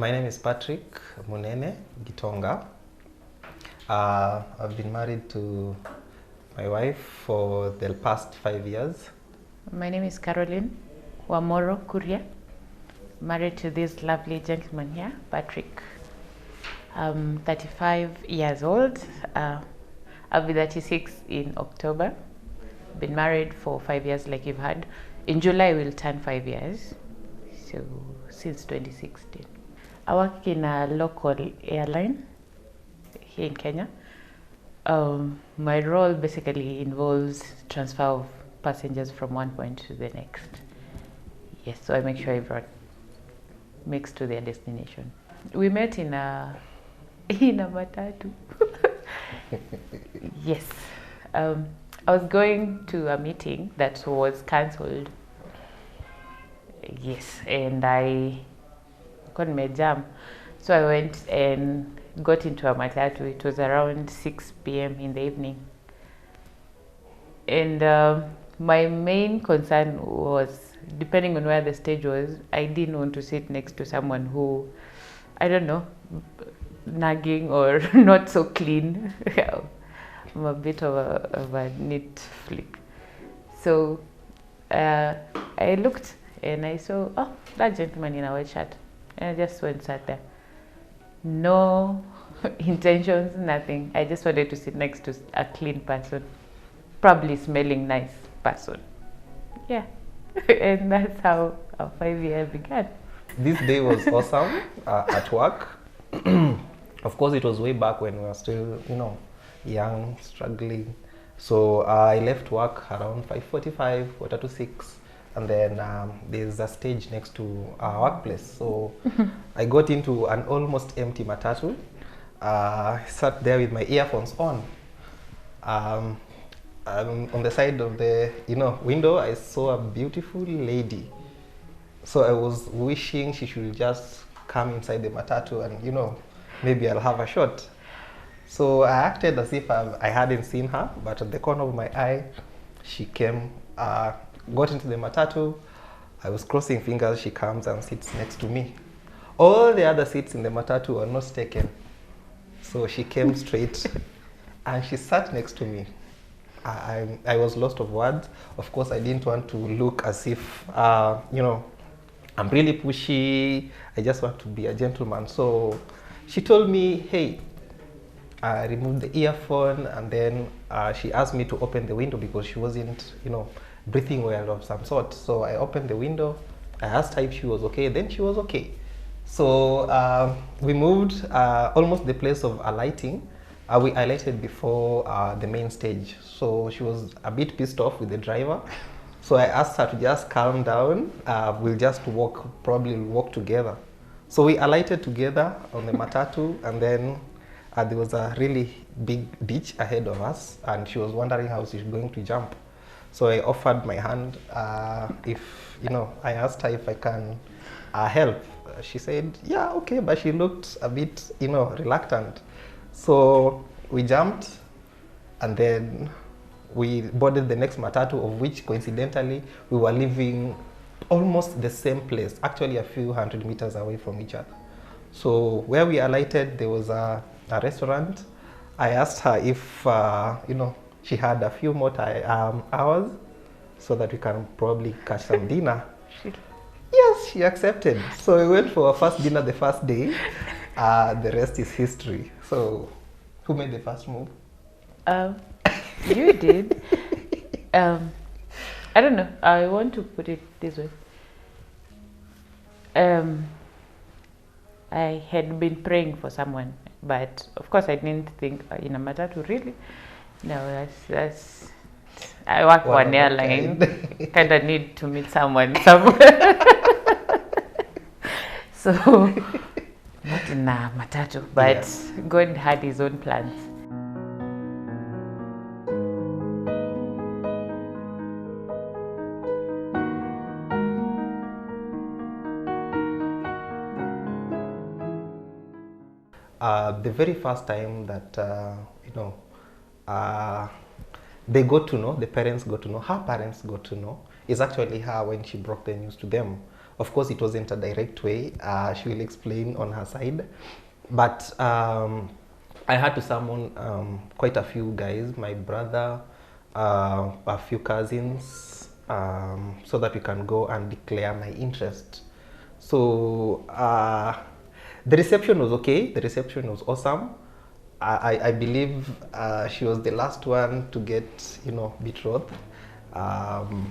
My name is Patrick Munene Gitonga. I've been married to my wife for the past 5 years. My name is Caroline Wamoro Kuria. Married to this lovely gentleman here, Patrick. I'm 35 years old. I'll be 36 in October. Been married for 5 years, like you've heard. In July, we'll turn 5 years. So, since 2016. I work in a local airline here in Kenya. My role basically involves transfer of passengers from one point to the next. Yes, so I make sure everyone makes to their destination. We met in a Matatu. Yes. I was going to a meeting that was cancelled. Yes, and I got my jam. So I went and got into a Matatu. It was around 6 p.m. in the evening. And my main concern was, depending on where the stage was, I didn't want to sit next to someone who, I don't know, nagging or not so clean. I'm a bit of a neat flick. So I looked and I saw, oh, that gentleman in a white shirt. And I just went and sat there. No intentions, nothing. I just wanted to sit next to a clean person, probably smelling nice person. Yeah. And that's how our 5 years began. This day was awesome at work. Of course, it was way back when we were still, young, struggling. So I left work around 5:45, quarter to 6. And then there's a stage next to our workplace. So I got into an almost empty Matatu. I sat there with my earphones on. On the side of the window, I saw a beautiful lady. So I was wishing she should just come inside the Matatu and maybe I'll have a shot. So I acted as if I hadn't seen her, but at the corner of my eye, she came. Got into the Matatu. I was crossing fingers. She comes and sits next to me. All the other seats in the Matatu were not taken. So she came straight and she sat next to me. I was lost of words. Of course, I didn't want to look as if, I'm really pushy. I just want to be a gentleman. So she told me, hey, I removed the earphone, and then she asked me to open the window because she wasn't, breathing well of some sort. So I opened the window. I asked her if she was okay. Then she was okay. So we moved almost the place of alighting. We alighted before the main stage. So she was a bit pissed off with the driver. So I asked her to just calm down. We'll just probably walk together. So we alighted together on the Matatu, and then there was a really big ditch ahead of us, and she was wondering how she's going to jump. So I offered my hand. I asked her if I can help. She said, yeah, okay, but she looked a bit, reluctant. So we jumped, and then we boarded the next Matatu, of which coincidentally we were living almost the same place, actually a few hundred meters away from each other. So where we alighted, there was a restaurant. I asked her if, she had a few more hours so that we can probably catch some dinner. Yes, she accepted. So we went for our first dinner the first day. The rest is history. So who made the first move? You did. I don't know. I want to put it this way. I had been praying for someone, but of course I didn't think in a Matatu, really. No, that's I work for an airline. Kind of need to meet someone somewhere. So, not in a Matatu, but yes. God had his own plans. The very first time that, they got to know, the parents got to know, her parents got to know, is actually her when she broke the news to them. Of course, it wasn't a direct way. She will explain on her side. But I had to summon quite a few guys, my brother, a few cousins, so that we can go and declare my interest. So the reception was okay. The reception was awesome. I believe she was the last one to get, betrothed.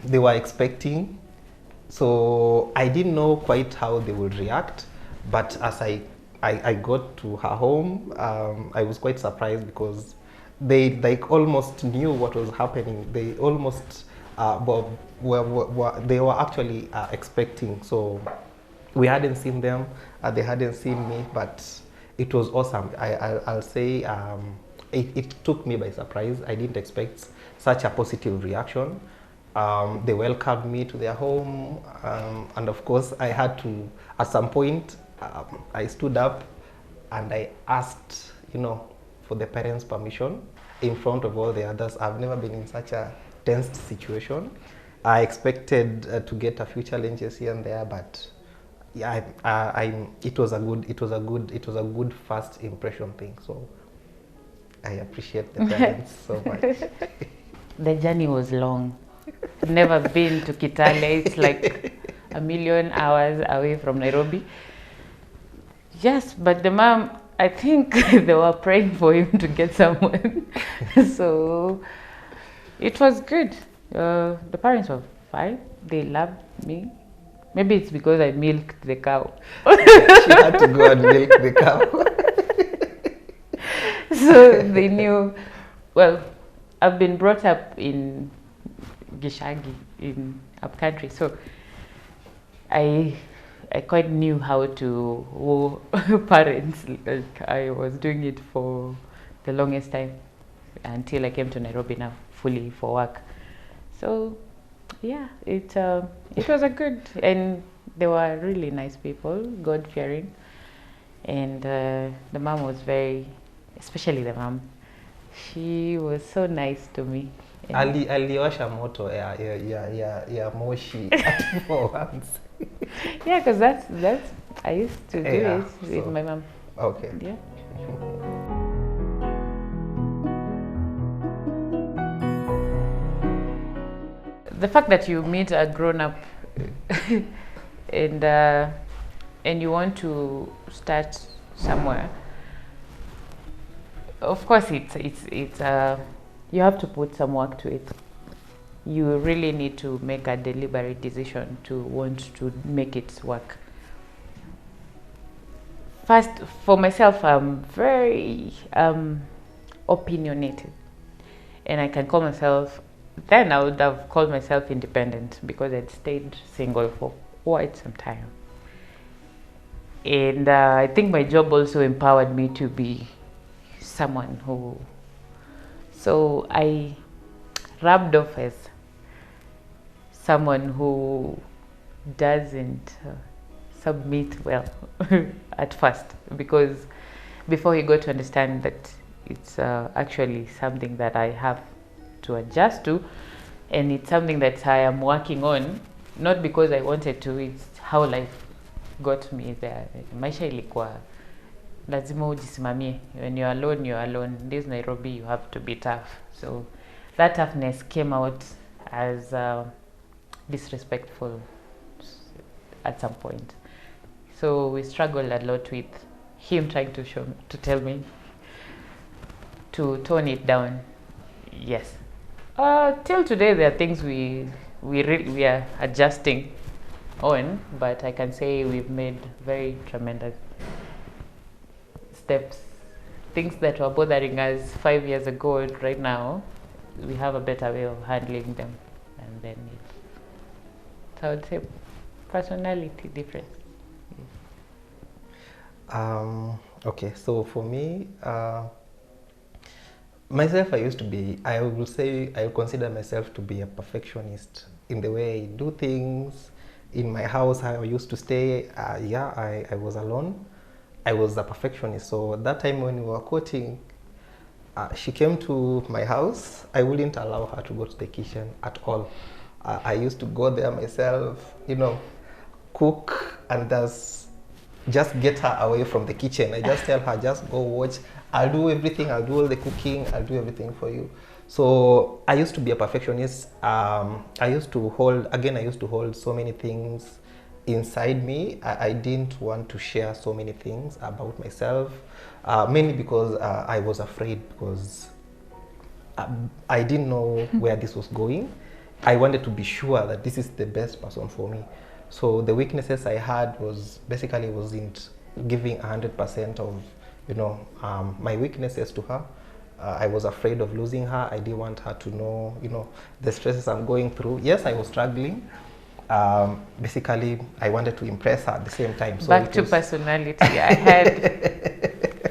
They were expecting, so I didn't know quite how they would react. But as I got to her home, I was quite surprised because they like almost knew what was happening. They almost they were actually expecting. So we hadn't seen them, they hadn't seen me, but it was awesome. I'll say it took me by surprise. I didn't expect such a positive reaction. They welcomed me to their home, and of course I had to, at some point, I stood up and I asked, for the parents' permission in front of all the others. I've never been in such a tense situation. I expected to get a few challenges here and there, but yeah, it was a good first impression thing. So I appreciate the parents so much. The journey was long. I've never been to Kitale. It's like a million hours away from Nairobi. Yes, but the mom, I think they were praying for him to get someone. So it was good. The parents were fine. They loved me. Maybe it's because I milked the cow. She had to go and milk the cow. So they knew. Well, I've been brought up in Gishagi, in upcountry, so I quite knew how to woo parents. Like, I was doing it for the longest time until I came to Nairobi now, fully for work. So yeah, it was a good, and they were really nice people, God-fearing, and the mom was very, especially the mom, she was so nice to me. Aliwasha moto ya moshi for once. Yeah, because that's I used to do it with my mom. Okay. Yeah. The fact that you meet a grown-up and you want to start somewhere, of course it's you have to put some work to it. You really need to make a deliberate decision to want to make it work. First, for myself, I'm very opinionated, and I can call myself, then I would have called myself independent because I'd stayed single for quite some time. And I think my job also empowered me to be someone who, so I rubbed off as someone who doesn't submit well at first, because before he got to understand that it's actually something that I have to adjust to, and it's something that I am working on, not because I wanted to, it's how life got me there. Maisha ilikuwa lazima ujisimamie. When you're alone, you're alone. This Nairobi, you have to be tough. So that toughness came out as disrespectful at some point. So we struggled a lot with him trying to tell me to tone it down. Yes. Till today, there are things we are adjusting on, but I can say we've made very tremendous steps. Things that were bothering us 5 years ago, right now, we have a better way of handling them, and then so I would say personality difference. Okay, so for me, myself, I will consider myself to be a perfectionist in the way I do things. In my house, I used to stay, I was alone. I was a perfectionist. So that time when we were courting, she came to my house. I wouldn't allow her to go to the kitchen at all. I used to go there myself, cook and just get her away from the kitchen. I just tell her, just go watch. I'll do everything. I'll do all the cooking. I'll do everything for you. So I used to be a perfectionist. I used to hold so many things inside me. I didn't want to share so many things about myself, mainly because I was afraid, because I didn't know where this was going. I wanted to be sure that this is the best person for me. So the weaknesses I had wasn't giving 100% of my weaknesses to her. I was afraid of losing her. I didn't want her to know the stresses I'm going through. Yes, I was struggling. Basically, I wanted to impress her at the same time. So back to personality. I had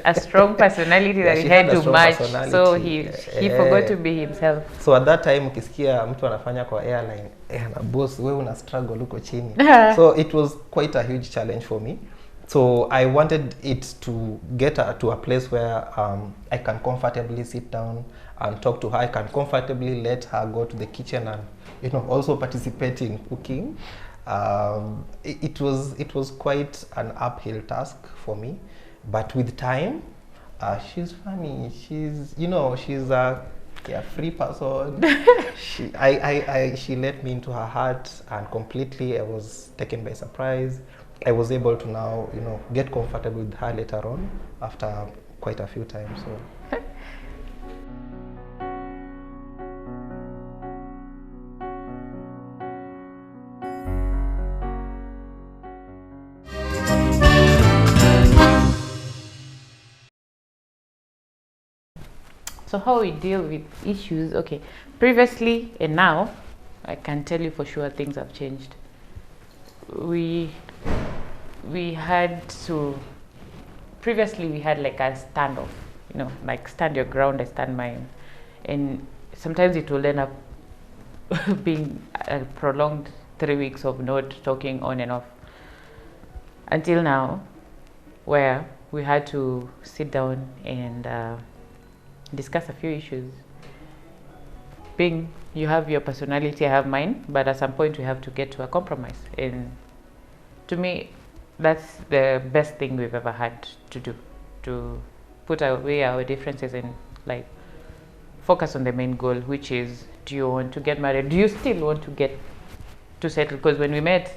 a strong personality that he had to match, so he forgot to be himself. So at that time, ukisikia mtu anafanya kwa airline, na boss wewe una struggle huko chini. So it was quite a huge challenge for me. So I wanted it to get to a place where I can comfortably sit down and talk to her. I can comfortably let her go to the kitchen and also participate in cooking. It was quite an uphill task for me, but with time, she's funny. She's a carefree person. She let me into her heart, and completely I was taken by surprise. I was able to now, get comfortable with her later on after quite a few times. So. So how we deal with issues, okay, previously and now, I can tell you for sure things have changed. Previously we had like a standoff, like stand your ground, I stand mine. And sometimes it will end up being a prolonged 3 weeks of not talking on and off. Until now, where we had to sit down and discuss a few issues. Being you have your personality, I have mine, but at some point we have to get to a compromise. And to me, that's the best thing we've ever had to do, to put away our differences and like focus on the main goal, which is, do you want to get married? Do you still want to get to settle? Because when we met,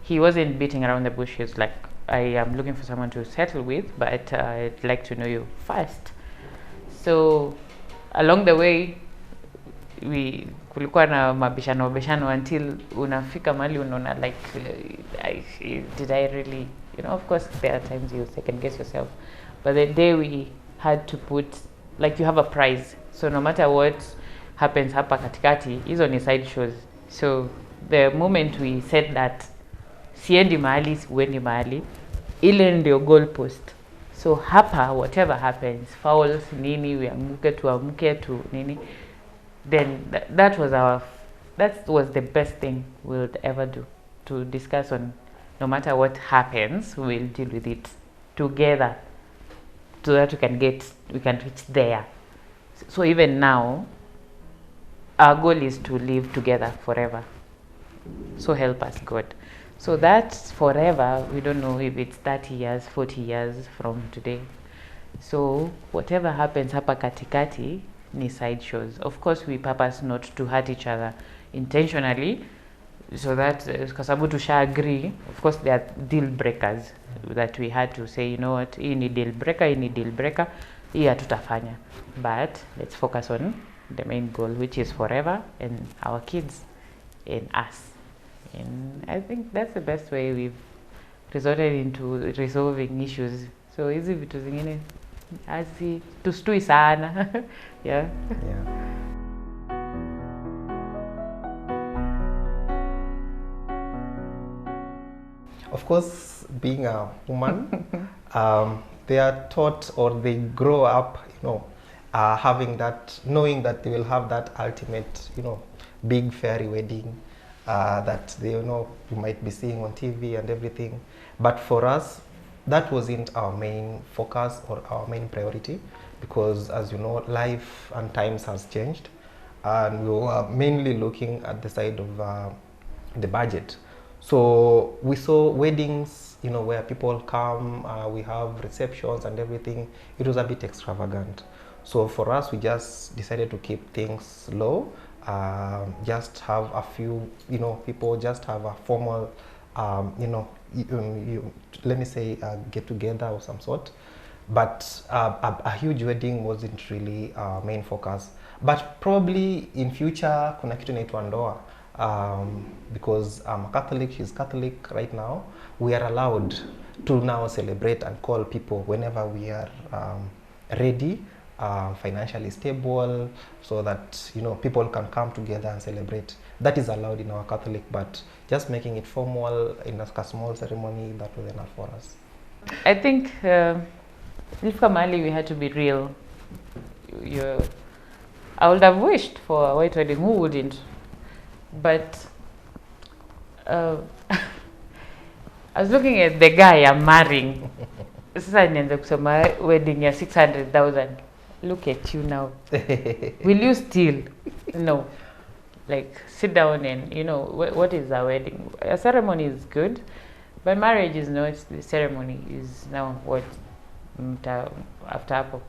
he wasn't beating around the bush. He's like, I am looking for someone to settle with, but I'd like to know you first. So along the way, kulikuwa na mabishano until unafika mali unaona like, did I really, of course there are times you second guess yourself, but the day we had to put, like, you have a prize, so no matter what happens hapa katikati, hizo ni side shows. So the moment we said that siendi mahali, siendi mahali, ile ndio goal post. So hapa, whatever happens, fouls, nini, tuamuke tu nini, then that was the best thing we'll ever do, to discuss on, no matter what happens, we'll deal with it together, so that we can reach there. So even now, our goal is to live together forever. So help us God. So that's forever. We don't know if it's 30 years, 40 years from today. So whatever happens hapa katikati ni side shows. Of course, we purpose not to hurt each other intentionally, so that kwa sababu tusha agree. Of course, there are deal breakers that we had to say, what, hii ni deal breaker, hii hatutafanya. But let's focus on the main goal, which is forever, and our kids and us. And I think that's the best way we've resorted into resolving issues. So hizi vitu zingine tustui sana. Yeah. Of course, being a woman, they are taught, or they grow up, having that, knowing that they will have that ultimate, big fairy wedding that you might be seeing on TV and everything. But for us, that wasn't our main focus or our main priority, because as you know, life and times has changed, and we were mainly looking at the side of the budget. So we saw weddings, where people come, we have receptions and everything. It was a bit extravagant. So for us, we just decided to keep things low, just have a few, people just have a formal, let me say, get together of some sort. But a huge wedding wasn't really our main focus. But probably in future, kuna kitu inaitwa ndoa. Because I'm a Catholic, she's Catholic right now, we are allowed to now celebrate and call people whenever we are ready, financially stable, so that people can come together and celebrate. That is allowed in our Catholic, but just making it formal in a small ceremony, that was enough for us. I think if Kamali, we had to be real. I would have wished for a white wedding. Who wouldn't? But I was looking at the guy I'm marrying. Sasa nianze kusema wedding ya 600,000. Look at you now. Will you still? No. Like, sit down and, what is a wedding? A ceremony is good, but marriage is not. The ceremony is now what after hapo.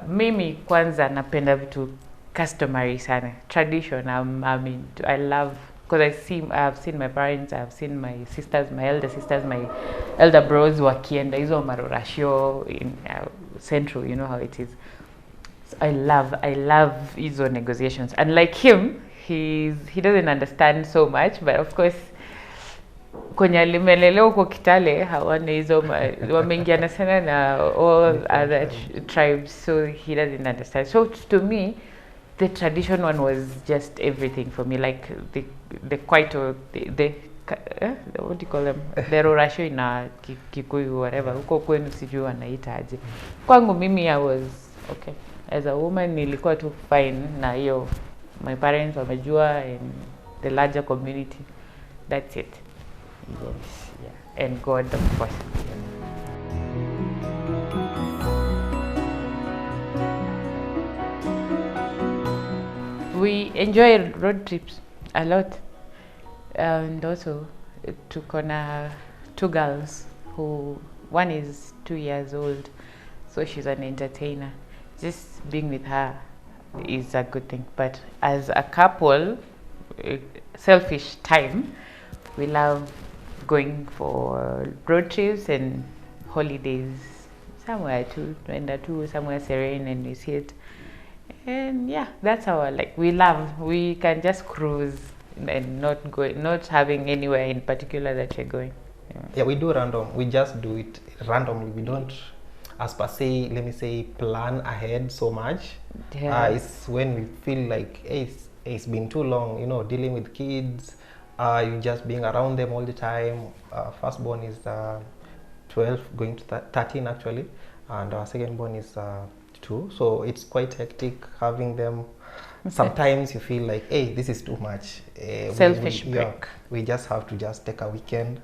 Mimi kwanza napenda vitu customary sana, tradition. I love, because I've seen my parents, I've seen my sisters, my elder sisters, my elder bros wakienda hizo marorashio in Central, you know how it is. So I love hizo negotiations. And like him, he doesn't understand so much, but of course kwenye limelelewa huko Kitale hawana hizo, wameingiana sana na all other tribes, so he doesn't understand. So to me, the tradition one was just everything for me. Like the kwaito, what do you call them? The rorasho in Kikuyu, whatever. Huko kwenu sijui wanaita aje. Kwangu mimi, I was okay. As a woman, nilikuwa tu fine na hiyo. My parents wamejua, and the larger community. That's it. Yes, yeah. And God, of course. We enjoy road trips a lot, and also took on 2 girls who, one is 2 years old, so she's an entertainer. Just being with her is a good thing. But as a couple, selfish time, we love going for road trips and holidays somewhere somewhere serene, and we see it. And yeah, that's our, like, we can just cruise and not having anywhere in particular that you're going. Yeah, we do random. We just do it randomly. We don't, as per se, let me say, plan ahead so much. Yeah. It's when we feel like, hey, it's been too long, dealing with kids, you just being around them all the time. Firstborn is 12, going to 13 actually, and our secondborn is 2. So it's quite hectic having them. Sometimes you feel like, hey, this is too much. Selfish break. We just have to just take a weekend.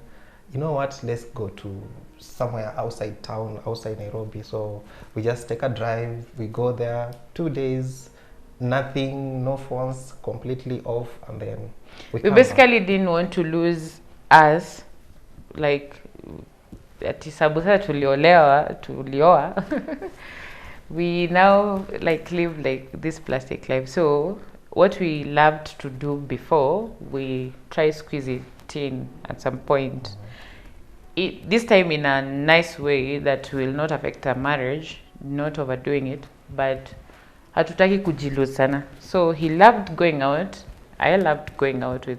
You know what? Let's go to somewhere outside town, outside Nairobi. So we just take a drive. We go there 2 days, nothing, no phones, completely off, and then we basically didn't want to lose us, like ati sabusa tulioa. We now like live like this plastic life. So what we loved to do before, we try squeeze it in at some point. This time in a nice way that will not affect our marriage, not overdoing it, but hatutaki kujilose sana. So he loved going out, I loved going out with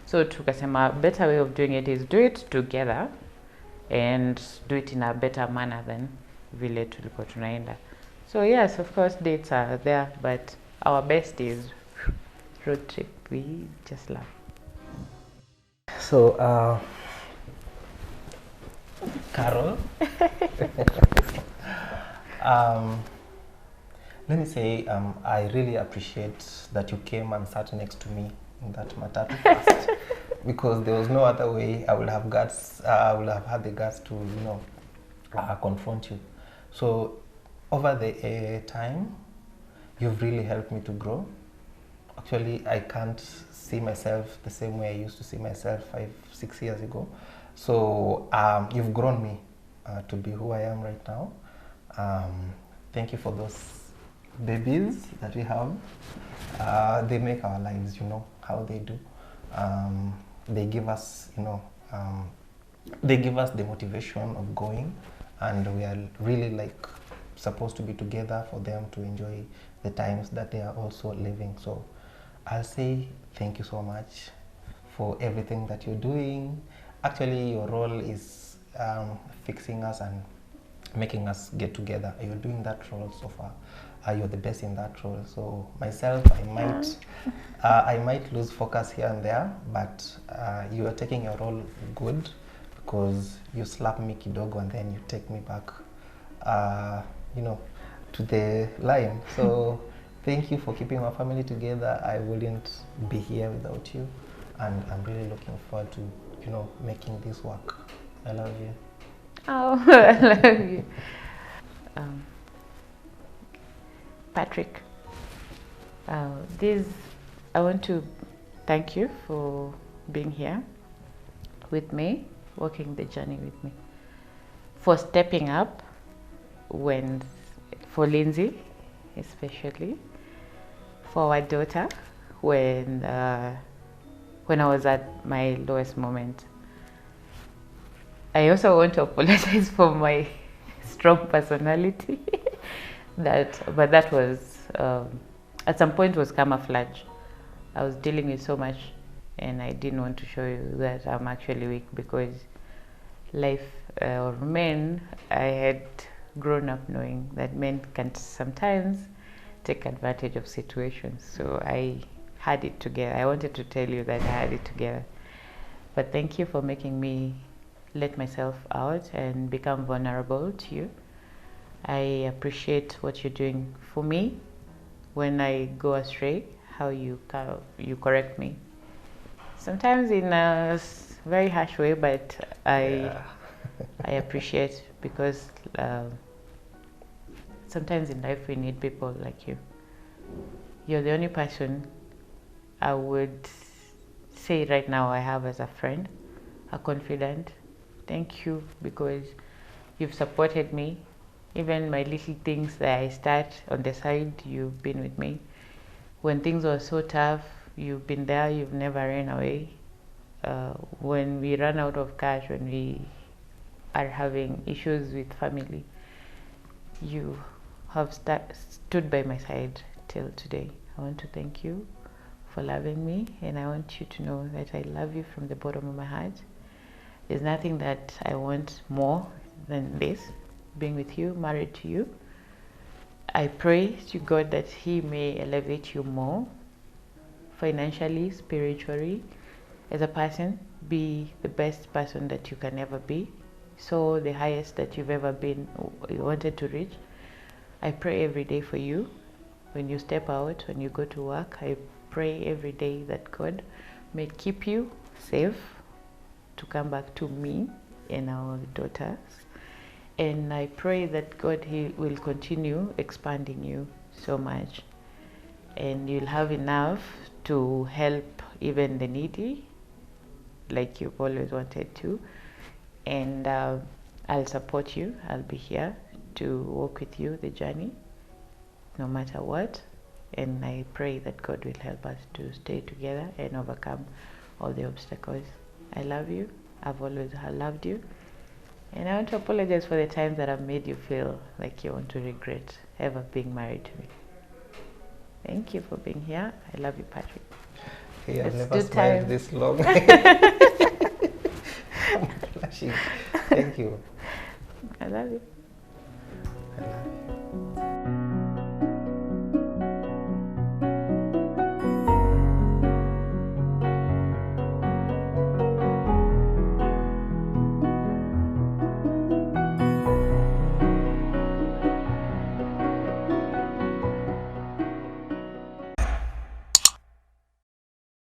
so tukasema a better way of doing it is do it together and do it in a better manner than vile tulikuwa tunaenda. So yes, of course dates are there, but our best is road trip. We just love. So Carol, let me say, I really appreciate that you came and sat next to me in that Matatu first, because there was no other way I would have had the guts to, confront you. So over the time, you've really helped me to grow. actually I can't see myself the same way I used to see myself 5, 6 years ago. So you've grown me to be who I am right now. Thank you for those babies that we have. They make our lives, you know how they do. They give us, they give us the motivation of going, and we are really like supposed to be together for them to enjoy the times that they are also living. So I'll say thank you so much for everything that you're doing. Actually, your role is fixing us and making us get together. You're doing that role so far. You're the best in that role. So myself, I might lose focus here and there, but you are taking your role good, because you slap me kidogo and then you take me back, to the line. So thank you for keeping our family together. I wouldn't be here without you, and I'm really looking forward to, making this work. I love you. Oh, I love you. Patrick, I want to thank you for being here with me, walking the journey with me, for stepping up for Lindsay, especially, for our daughter, when I was at my lowest moment. I also want to apologize for my strong personality. But that was at some point was camouflage. I was dealing with so much, and I didn't want to show you that I'm actually weak, because life or men, I had grown up knowing that men can sometimes take advantage of situations. So I had it together. I wanted to tell you that I had it together. But thank you for making me let myself out and become vulnerable to you. I appreciate what you're doing for me when I go astray, how you correct me. Sometimes in a very harsh way, but I appreciate, because sometimes in life we need people like you. You're the only person I would say right now I have as a friend, a confidant. Thank you, because you've supported me. Even my little things that I start on the side, you've been with me. When things were so tough, you've been there, you've never ran away. When we run out of cash, when we are having issues with family, you have stood by my side till today. I want to thank you for loving me, and I want you to know that I love you from the bottom of my heart. There's nothing that I want more than this, being with you, married to you. I pray to God that He may elevate you more, financially, spiritually, as a person. Be the best person that you can ever be. So the highest that you've ever been, wanted to reach. I pray every day for you. When you step out, when you go to work, I pray every day that God may keep you safe to come back to me and our daughters. And I pray that God, He will continue expanding you so much, and you'll have enough to help even the needy, like you've always wanted to. And I'll support you. I'll be here to walk with you the journey, no matter what. And I pray that God will help us to stay together and overcome all the obstacles. I love you. I've always loved you. And I want to apologize for the times that I've made you feel like you want to regret ever being married to me. Thank you for being here. I love you, Patrick. Hey, I've never smiled this long. I'm blushing. Thank you. I love you.